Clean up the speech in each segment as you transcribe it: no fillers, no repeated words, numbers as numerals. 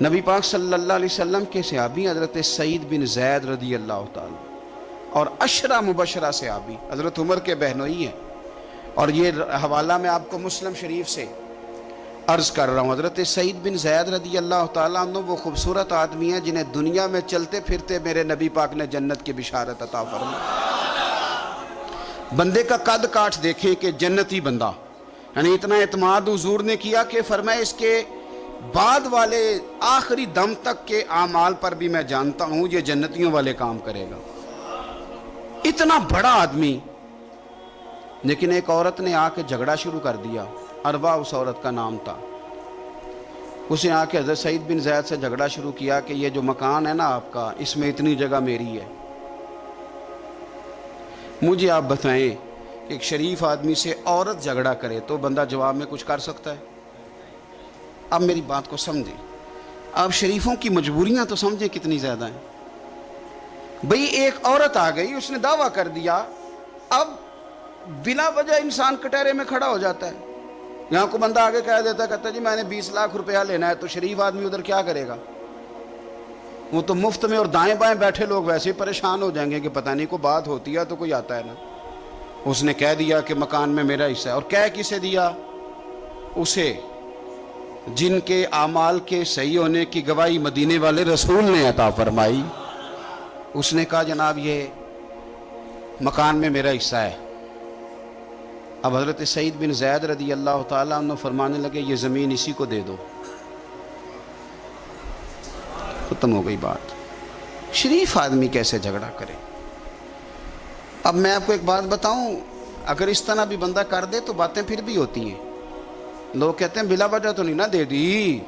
نبی پاک صلی اللہ علیہ وسلم کے صحابی حضرت سعید بن زید رضی اللہ تعالی اور عشرہ مبشرہ صحابی حضرت عمر کے بہنوئی ہیں، اور یہ حوالہ میں آپ کو مسلم شریف سے عرض کر رہا ہوں۔ حضرت سعید بن زید رضی اللہ تعالیٰ عنہ وہ خوبصورت آدمی ہیں جنہیں دنیا میں چلتے پھرتے میرے نبی پاک نے جنت کی بشارت عطا فرمائی۔ بندے کا قد کاٹ دیکھیں کہ جنتی بندہ، یعنی اتنا اعتماد حضور نے کیا کہ فرمایا اس کے بعد والے آخری دم تک کے اعمال پر بھی میں جانتا ہوں یہ جنتیوں والے کام کرے گا۔ اتنا بڑا آدمی، لیکن ایک عورت نے آ کے جھگڑا شروع کر دیا۔ اروا اس عورت کا نام تھا۔ اس نے آ کے حضرت سعید بن زید سے جھگڑا شروع کیا کہ یہ جو مکان ہے نا آپ کا، اس میں اتنی جگہ میری ہے۔ مجھے آپ بتائیں کہ ایک شریف آدمی سے عورت جھگڑا کرے تو بندہ جواب میں کچھ کر سکتا ہے؟ اب میری بات کو سمجھیں، اب شریفوں کی مجبوریاں تو سمجھیں کتنی زیادہ ہیں۔ بھئی ایک عورت آ گئی، اس نے دعویٰ کر دیا، اب بلا وجہ انسان کٹہرے میں کھڑا ہو جاتا ہے۔ یہاں کو بندہ آگے کہہ دیتا ہے، کہتا ہے جی میں نے 20 لاکھ روپیہ لینا ہے، تو شریف آدمی ادھر کیا کرے گا؟ وہ تو مفت میں، اور دائیں بائیں بیٹھے لوگ ویسے ہی پریشان ہو جائیں گے کہ پتہ نہیں کوئی بات ہوتی ہے تو کوئی آتا ہے نا۔ اس نے کہہ دیا کہ مکان میں میرا حصہ ہے، اور کہہ کسے دیا؟ اسے جن کے اعمال کے صحیح ہونے کی گواہی مدینے والے رسول نے عطا فرمائی۔ اس نے کہا جناب یہ مکان میں میرا حصہ ہے۔ اب حضرت سعید بن زید رضی اللہ تعالیٰ عنہ فرمانے لگے یہ زمین اسی کو دے دو۔ ختم ہو گئی بات۔ شریف آدمی کیسے جھگڑا کرے؟ اب میں آپ کو ایک بات بتاؤں، اگر اس طرح بھی بندہ کر دے تو باتیں پھر بھی ہوتی ہیں۔ لوگ کہتے ہیں بلا وجہ تو نہیں نہ دے دی،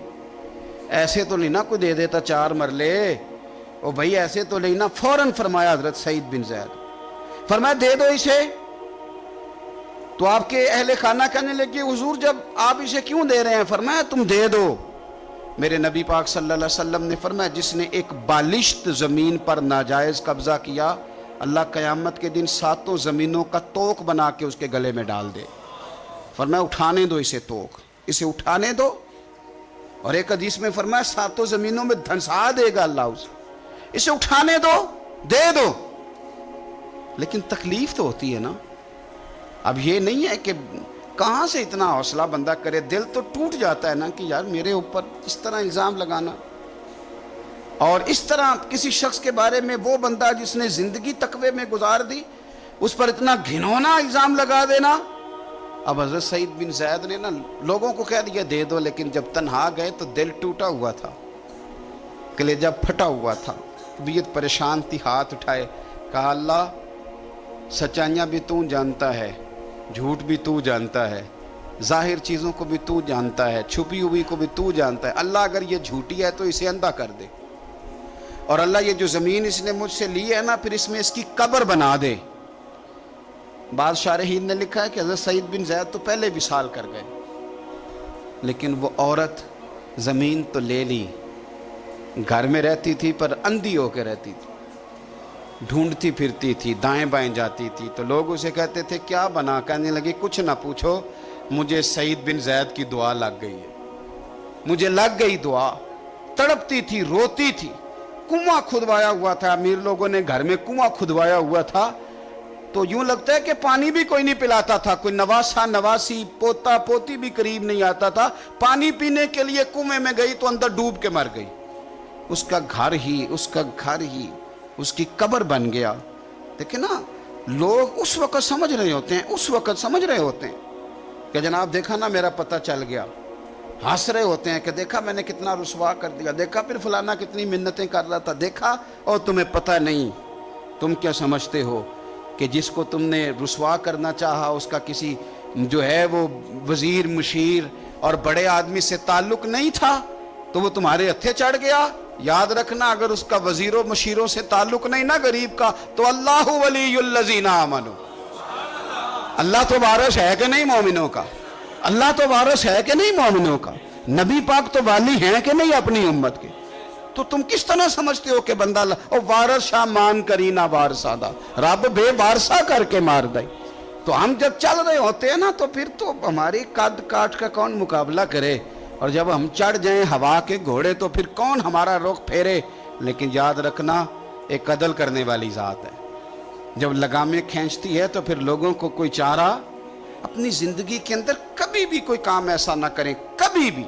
ایسے تو نہیں نہ کوئی دے دیتا 4 مرلے، او بھائی ایسے تو نہیں نہ۔ فوراً فرمایا حضرت سعید بن زید، فرمایا دے دو اسے۔ تو آپ کے اہل خانہ کہنے لگے حضور جب آپ اسے کیوں دے رہے ہیں؟ فرمایا تم دے دو۔ میرے نبی پاک صلی اللہ علیہ وسلم نے فرمایا جس نے ایک بالشت زمین پر ناجائز قبضہ کیا، اللہ قیامت کے دن 7 زمینوں کا توق بنا کے اس کے گلے میں ڈال دے۔ فرمایا اٹھانے دو اسے، توق اسے اٹھانے دو۔ اور ایک حدیث میں فرمایا 7 زمینوں میں دھنسا دے گا اللہ اسے اٹھانے دو، دے دو۔ لیکن تکلیف تو ہوتی ہے نا۔ اب یہ نہیں ہے کہ کہاں سے اتنا حوصلہ بندہ کرے، دل تو ٹوٹ جاتا ہے نا کہ یار میرے اوپر اس طرح الزام لگانا، اور اس طرح کسی شخص کے بارے میں، وہ بندہ جس نے زندگی تقوی میں گزار دی، اس پر اتنا گھنونا الزام لگا دینا۔ اب حضرت سعید بن زید نے نا لوگوں کو کہہ دیا دے دو، لیکن جب تنہا گئے تو دل ٹوٹا ہوا تھا، کلیجہ پھٹا ہوا تھا، طبیعت پریشان تھی، ہاتھ اٹھائے، کہا اللہ سچائیاں بھی تو جانتا ہے، جھوٹ بھی تو جانتا ہے، ظاہر چیزوں کو بھی تو جانتا ہے، چھپی ہوئی کو بھی تو جانتا ہے۔ اللہ اگر یہ جھوٹی ہے تو اسے اندھا کر دے، اور اللہ یہ جو زمین اس نے مجھ سے لی ہے نا، پھر اس میں اس کی قبر بنا دے۔ بعض شارحین نے لکھا ہے کہ حضرت سعید بن زید تو پہلے وصال کر گئے، لیکن وہ عورت زمین تو لے لی، گھر میں رہتی تھی پر اندھی ہو کے رہتی تھی، ڈھونڈتی پھرتی تھی، دائیں بائیں جاتی تھی۔ تو لوگ اسے کہتے تھے کیا بنا؟ کہنے لگے کچھ نہ پوچھو، مجھے سعید بن زید کی دعا لگ گئی ہے، مجھے لگ گئی دعا۔ تڑپتی تھی، روتی تھی، کنواں کھدوایا ہوا تھا، امیر لوگوں نے گھر میں کنواں کھدوایا ہوا تھا، تو یوں لگتا ہے کہ پانی بھی کوئی نہیں پلاتا تھا، کوئی نواسا نواسی پوتا پوتی بھی قریب نہیں آتا تھا۔ پانی پینے کے لیے کنویں میں گئی تو اندر ڈوب کے مر گئی۔ اس کا گھر ہی اس کی قبر بن گیا۔ دیکھیں نا، لوگ اس وقت سمجھ رہے ہوتے ہیں کہ جناب دیکھا نا میرا پتہ چل گیا، ہنس رہے ہوتے ہیں کہ دیکھا میں نے کتنا رسوا کر دیا، دیکھا پھر فلانا کتنی منتیں کر رہا تھا، دیکھا، اور تمہیں پتہ نہیں۔ تم کیا سمجھتے ہو کہ جس کو تم نے رسوا کرنا چاہا اس کا کسی جو ہے وہ وزیر مشیر اور بڑے آدمی سے تعلق نہیں تھا تو وہ تمہارے ہتھے چڑھ گیا؟ یاد رکھنا، اگر اس کا وزیروں مشیروں سے تعلق نہیں نا غریب کا، تو اللہ ولی الذین آمنوا، اللہ تو وارث ہے کہ نہیں مومنوں کا؟ اللہ تو وارث ہے کہ نہیں مومنوں کا؟ نبی پاک تو والی ہیں کہ نہیں اپنی امت کے؟ تو تم کس طرح سمجھتے ہو کہ بندہ او وارث شاہ مان کرینا وارثہ دا، رب بے وارثہ کر کے مار دے۔ تو ہم جب چل رہے ہوتے ہیں نا تو پھر تو ہماری قد کاٹ کا کون مقابلہ کرے؟ اور جب ہم چڑھ جائیں ہوا کے گھوڑے تو پھر کون ہمارا رخ پھیرے. لیکن یاد رکھنا ایک عدل کرنے والی ذات ہے. جب لگامیں کھینچتی ہے تو پھر لوگوں کو کوئی چارہ. اپنی زندگی کے اندر کبھی بھی کوئی کام ایسا نہ کریں, کبھی بھی.